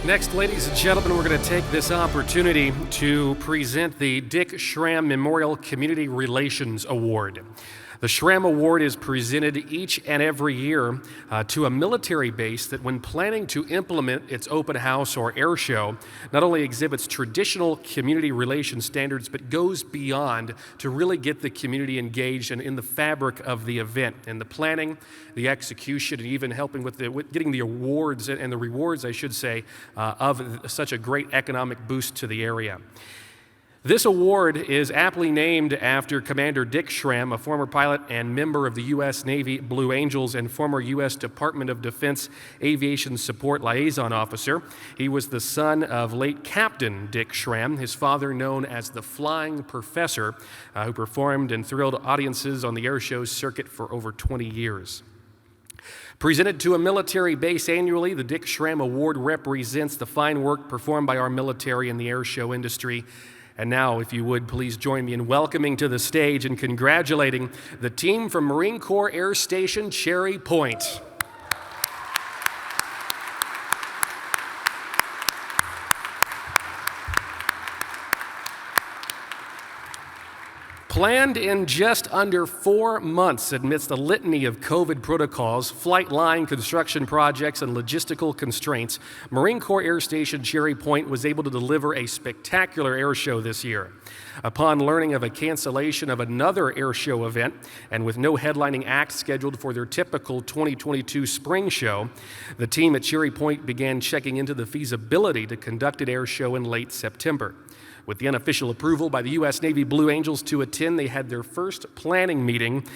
Next, ladies and gentlemen, we're going to take this opportunity to present the Dick Schram Memorial Community Relations Award. The Schram Award is presented each and every year to a military base that, when planning to implement its open house or air show, not only exhibits traditional community relations standards, but goes beyond to really get the community engaged and in the fabric of the event, in the planning, the execution, and even helping with getting the awards and the rewards, I should say, of such a great economic boost to the area. This award is aptly named after Commander Dick Schram, a former pilot and member of the U.S. Navy Blue Angels and former U.S. Department of Defense Aviation Support Liaison Officer. He was the son of late Captain Dick Schram, his father known as the Flying Professor, who performed and thrilled audiences on the air show circuit for over 20 years. Presented to a military base annually, the Dick Schram Award represents the fine work performed by our military in the air show industry. And now, if you would, please join me in welcoming to the stage and congratulating the team from Marine Corps Air Station Cherry Point. Planned in just under 4 months amidst a litany of COVID protocols, flight line construction projects, and logistical constraints, Marine Corps Air Station Cherry Point was able to deliver a spectacular air show this year. Upon learning of a cancellation of another air show event, and with no headlining act scheduled for their typical 2022 spring show, the team at Cherry Point began checking into the feasibility to conduct an air show in late September. With the unofficial approval by the U.S. Navy Blue Angels to attend, they had their first planning meeting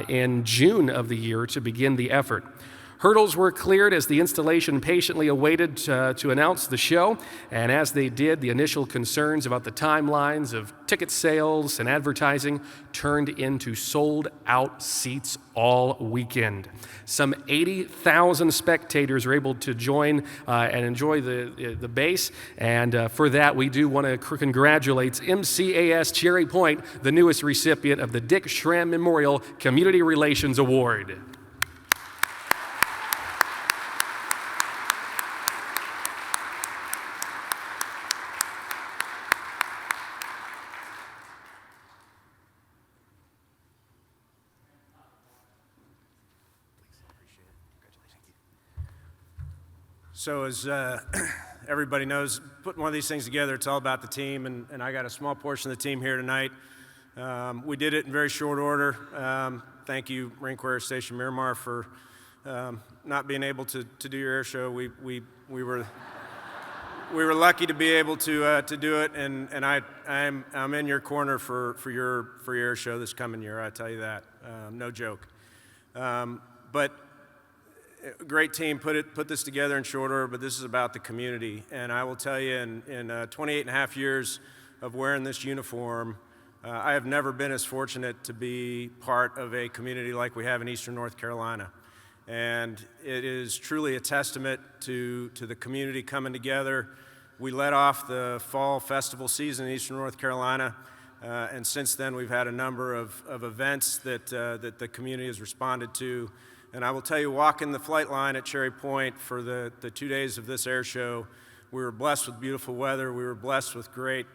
in June of the year to begin the effort. Hurdles were cleared as the installation patiently awaited to announce the show, and as they did, the initial concerns about the timelines of ticket sales and advertising turned into sold-out seats all weekend. Some 80,000 spectators were able to join and enjoy the base, and for that we do want to congratulate MCAS Cherry Point, the newest recipient of the Dick Schram Memorial Community Relations Award. So as everybody knows, putting one of these things together, it's all about the team, and I got a small portion of the team here tonight. We did it in very short order. Thank you, Marine Corps Air Station Miramar, for not being able to do your air show. We were lucky to be able to do it, and I'm in your corner for your air show this coming year. I tell you that, no joke. But a great team put this together in short order, but this is about the community. And I will tell you, in 28 and a half years of wearing this uniform, I have never been as fortunate to be part of a community like we have in Eastern North Carolina. And it is truly a testament to the community coming together. We led off the fall festival season in Eastern North Carolina, and since then we've had a number of events that the community has responded to. And I will tell you, walking the flight line at Cherry Point for the 2 days of this air show, we were blessed with beautiful weather. We were blessed with great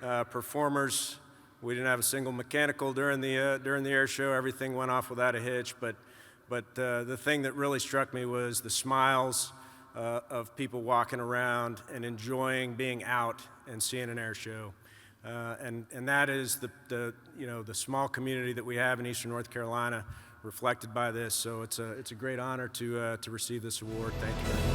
performers. We didn't have a single mechanical during the air show. Everything went off without a hitch. But the thing that really struck me was the smiles of people walking around and enjoying being out and seeing an air show. And that is the small community that we have in Eastern North Carolina, reflected by this. So it's a great honor to receive this award. Thank you very much.